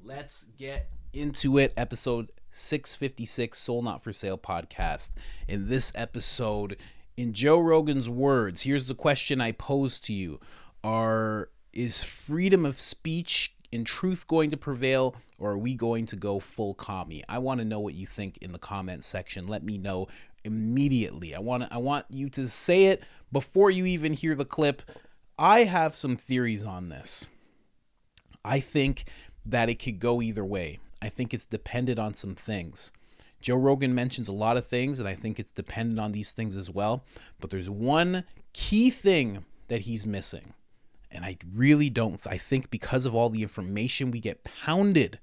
Let's get into it. Episode 656, Soul Not For Sale podcast. In this episode, in Joe Rogan's words, here's the question I pose to you. Is freedom of speech and truth going to prevail, or are we going to go full commie? I want to know what you think in the comment section. Let me know immediately. I want you to say it before you even hear the clip. I have some theories on this. I think that it could go either way. I think it's dependent on some things. Joe Rogan mentions a lot of things, and I think it's dependent on these things as well. But there's one key thing that he's missing. And I really don't. I think because of all the information we get pounded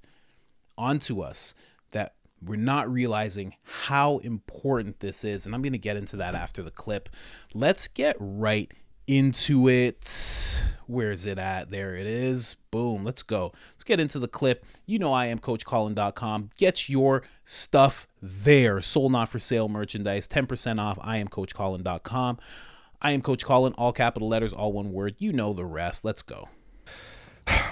onto us, that we're not realizing how important this is. And I'm going to get into that after the clip. Let's get right into it. Where is it at? There it is. Boom. Let's go. Let's get into the clip. You know I am CoachColin.com. Get your stuff there. Soul Not For Sale merchandise. 10% off. I am CoachColin.com. I am Coach Colin. All capital letters, all one word. You know the rest. Let's go. I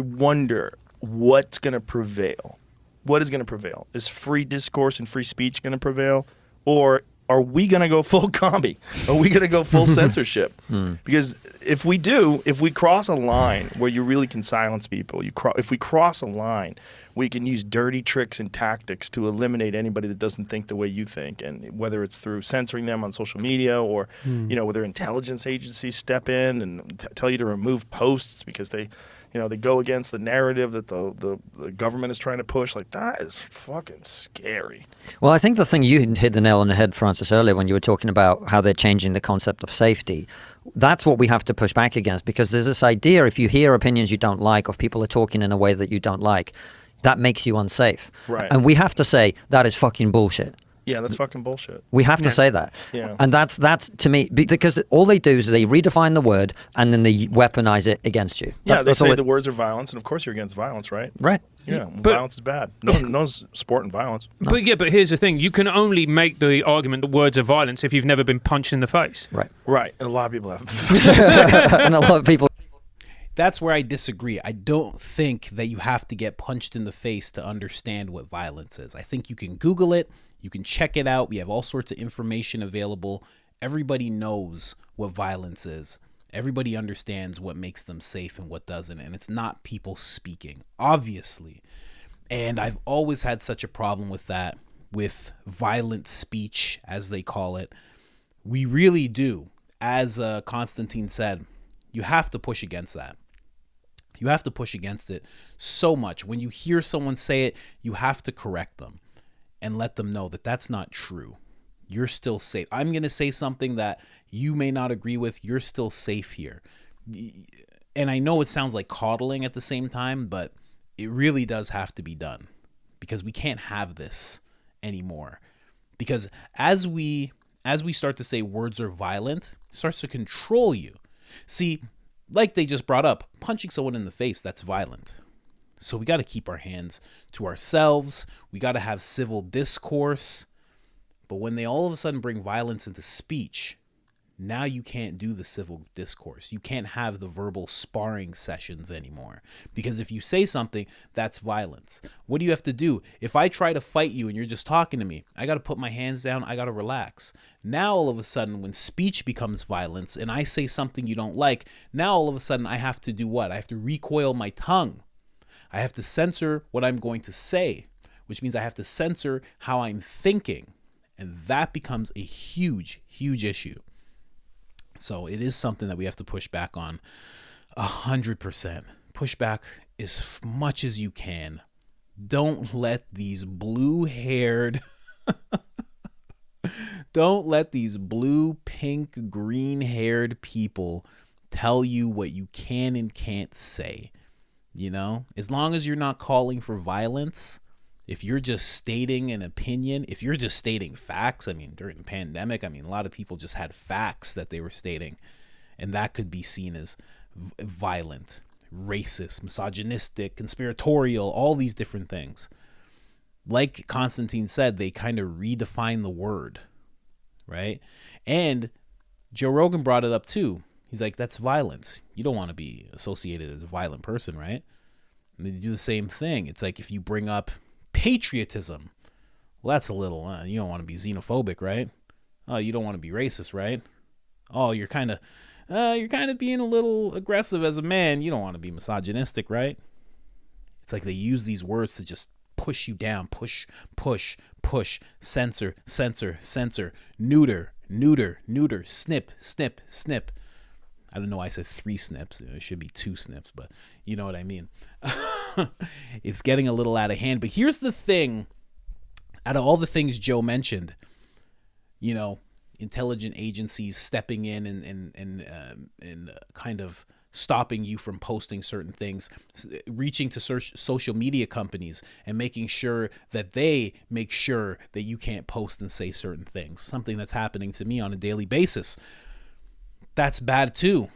wonder what's going to prevail. What is going to prevail? Is free discourse and free speech going to prevail? Or are we going to go full commie? Are we going to go full censorship? Because if we cross a line where you really can silence people, if we cross a line, we can use dirty tricks and tactics to eliminate anybody that doesn't think the way you think. And whether it's through censoring them on social media or, whether intelligence agencies step in and tell you to remove posts because they go against the narrative that the government is trying to push. Like, that is fucking scary. Well, I think the thing you hit the nail on the head, Francis, earlier when you were talking about how they're changing the concept of safety. That's what we have to push back against, because there's this idea, if you hear opinions you don't like, or if people are talking in a way that you don't like, that makes you unsafe. Right. And we have to say that is fucking bullshit. Yeah, that's fucking bullshit. We have to say that. Yeah. And that's to me, because all they do is they redefine the word and then they weaponize it against you. They say the words are violence, and of course you're against violence, right? Right. Yeah, violence is bad. No one's supporting violence. No. But here's the thing. You can only make the argument that words are violence if you've never been punched in the face. Right. Right. And a lot of people have. And a lot of people. That's where I disagree. I don't think that you have to get punched in the face to understand what violence is. I think you can Google it. You can check it out. We have all sorts of information available. Everybody knows what violence is. Everybody understands what makes them safe and what doesn't. And it's not people speaking, obviously. And I've always had such a problem with that, with violent speech, as they call it. We really do. As Constantine said, you have to push against that. You have to push against it so much. When you hear someone say it, you have to correct them and let them know that that's not true. You're still safe. I'm going to say something that you may not agree with. You're still safe here. And I know it sounds like coddling at the same time, but it really does have to be done, because we can't have this anymore. Because as we start to say words are violent, it starts to control you. See, like they just brought up, punching someone in the face, that's violent. So we got to keep our hands to ourselves. We got to have civil discourse. But when they all of a sudden bring violence into speech, now you can't do the civil discourse. You can't have the verbal sparring sessions anymore. Because if you say something, that's violence. What do you have to do? If I try to fight you and you're just talking to me, I got to put my hands down. I got to relax. Now, all of a sudden, when speech becomes violence and I say something you don't like, now all of a sudden I have to do what? I have to recoil my tongue. I have to censor what I'm going to say, which means I have to censor how I'm thinking. And that becomes a huge, huge issue. So it is something that we have to push back on 100%. Push back as much as you can. Don't let these blue-haired, blue, pink, green-haired people tell you what you can and can't say. You know, as long as you're not calling for violence, if you're just stating an opinion, if you're just stating facts, I mean, during the pandemic, a lot of people just had facts that they were stating, and that could be seen as violent, racist, misogynistic, conspiratorial, all these different things. Like Constantine said, they kind of redefine the word, right? And Joe Rogan brought it up too. He's like, that's violence. You don't want to be associated as a violent person, right? And they do the same thing. It's like if you bring up patriotism, well, that's a little, you don't want to be xenophobic, right? Oh, you don't want to be racist, right? Oh, you're kind of being a little aggressive as a man. You don't want to be misogynistic, right? It's like they use these words to just push you down, push, censor, neuter, snip. I don't know why I said 3 snips. It should be 2 snips, but you know what I mean. It's getting a little out of hand. But here's the thing. Out of all the things Joe mentioned, you know, intelligent agencies stepping in and kind of stopping you from posting certain things, reaching to social media companies and making sure that they make sure that you can't post and say certain things. Something that's happening to me on a daily basis. That's bad too.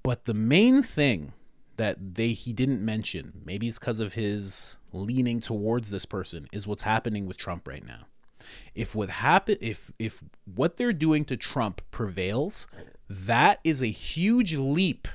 But the main thing that he didn't mention, maybe it's because of his leaning towards this person, is what's happening with Trump right now. If what they're doing to Trump prevails, that is a huge leap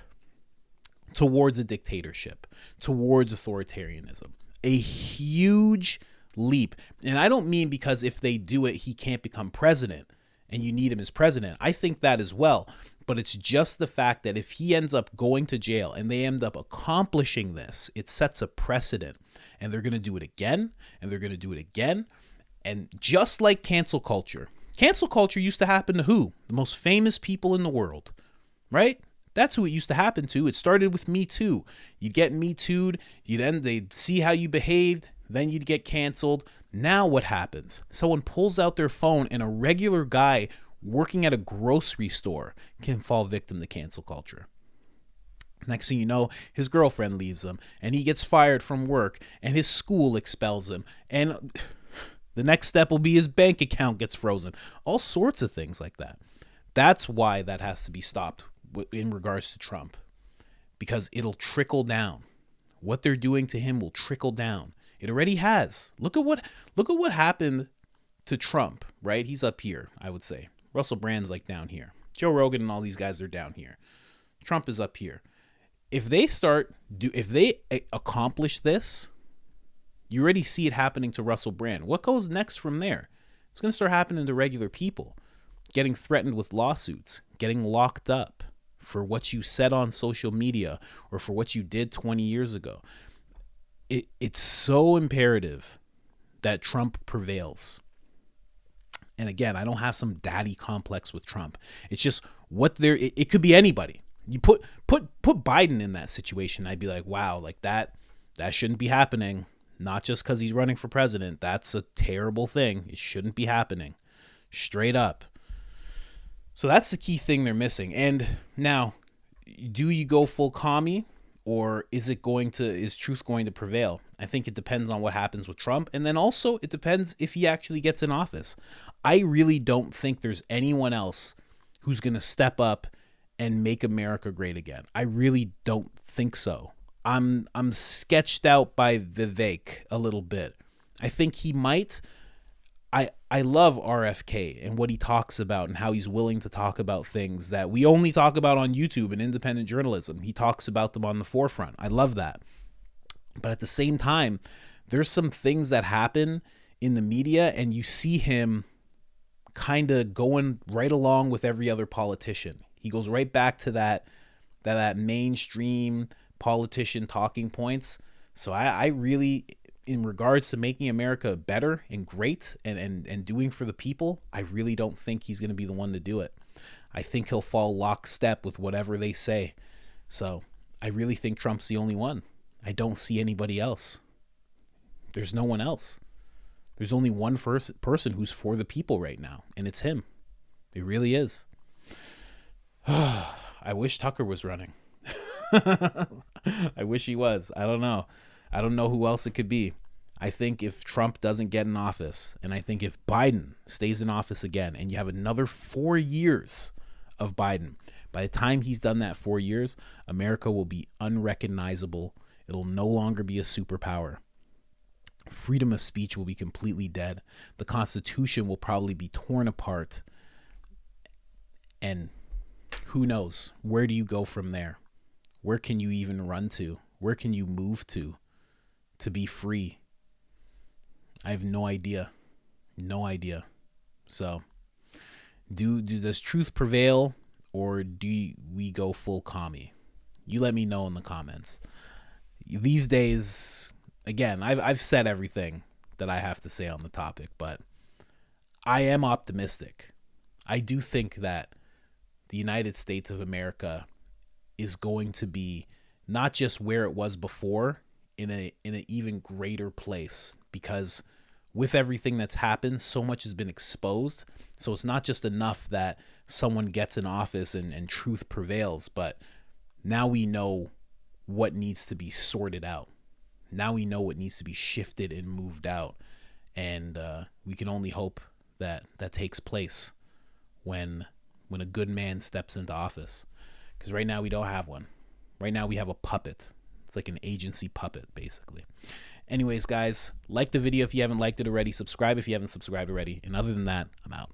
towards a dictatorship, towards authoritarianism. A huge leap. And I don't mean because if they do it, he can't become president and you need him as president. I think that as well. But it's just the fact that if he ends up going to jail and they end up accomplishing this, it sets a precedent. And they're going to do it again, and they're going to do it again. And just like cancel culture used to happen to who? The most famous people in the world, right? That's who it used to happen to. It started with Me Too. You'd get Me Too'd, they'd see how you behaved, then you'd get canceled. Now what happens? Someone pulls out their phone and a regular guy working at a grocery store can fall victim to cancel culture. Next thing you know, his girlfriend leaves him and he gets fired from work and his school expels him. And the next step will be his bank account gets frozen. All sorts of things like that. That's why that has to be stopped in regards to Trump, because it'll trickle down. What they're doing to him will trickle down. It already has. Look at what happened to Trump, right? He's up here, I would say. Russell Brand's like down here. Joe Rogan and all these guys are down here. Trump is up here. If they accomplish this, you already see it happening to Russell Brand. What goes next from there? It's going to start happening to regular people, getting threatened with lawsuits, getting locked up for what you said on social media or for what you did 20 years ago. It's so imperative that Trump prevails. And again, I don't have some daddy complex with Trump. It's just it could be anybody. You put Biden in that situation, I'd be like, wow, like that shouldn't be happening. Not just because he's running for president. That's a terrible thing. It shouldn't be happening. Straight up. So that's the key thing they're missing. And now, do you go full commie, or is truth going to prevail? I think it depends on what happens with Trump. And then also it depends if he actually gets in office. I really don't think there's anyone else who's going to step up and make America great again. I really don't think so. I'm sketched out by Vivek a little bit. I think he might. I love RFK and what he talks about and how he's willing to talk about things that we only talk about on YouTube and independent journalism. He talks about them on the forefront. I love that. But at the same time, there's some things that happen in the media and you see him kind of going right along with every other politician. He goes right back to that mainstream politician talking points. So I really, in regards to making America better and great and doing for the people, I really don't think he's going to be the one to do it. I think he'll fall lockstep with whatever they say. So I really think Trump's the only one. I don't see anybody else. There's no one else. There's only one person who's for the people right now, and it's him. It really is. I wish Tucker was running. I wish he was. I don't know. I don't know who else it could be. I think if Trump doesn't get in office, and I think if Biden stays in office again, and you have another 4 years of Biden, by the time he's done that 4 years, America will be unrecognizable. It'll no longer be a superpower. Freedom of speech will be completely dead. The Constitution will probably be torn apart. And who knows? Where do you go from there? Where can you even run to? Where can you move to be free? I have no idea. No idea. So, does truth prevail, or do we go full commie? You let me know in the comments. These days, again, I've said everything that I have to say on the topic, but I am optimistic. I do think that the United States of America is going to be not just where it was before, in an even greater place, because with everything that's happened, so much has been exposed. So it's not just enough that someone gets in office and truth prevails, but now we know what needs to be sorted out. Now we know what needs to be shifted and moved out. And we can only hope that that takes place when a good man steps into office. Because right now we don't have one. Right now we have a puppet. It's like an agency puppet, basically. Anyways, guys, like the video if you haven't liked it already. Subscribe if you haven't subscribed already. And other than that, I'm out.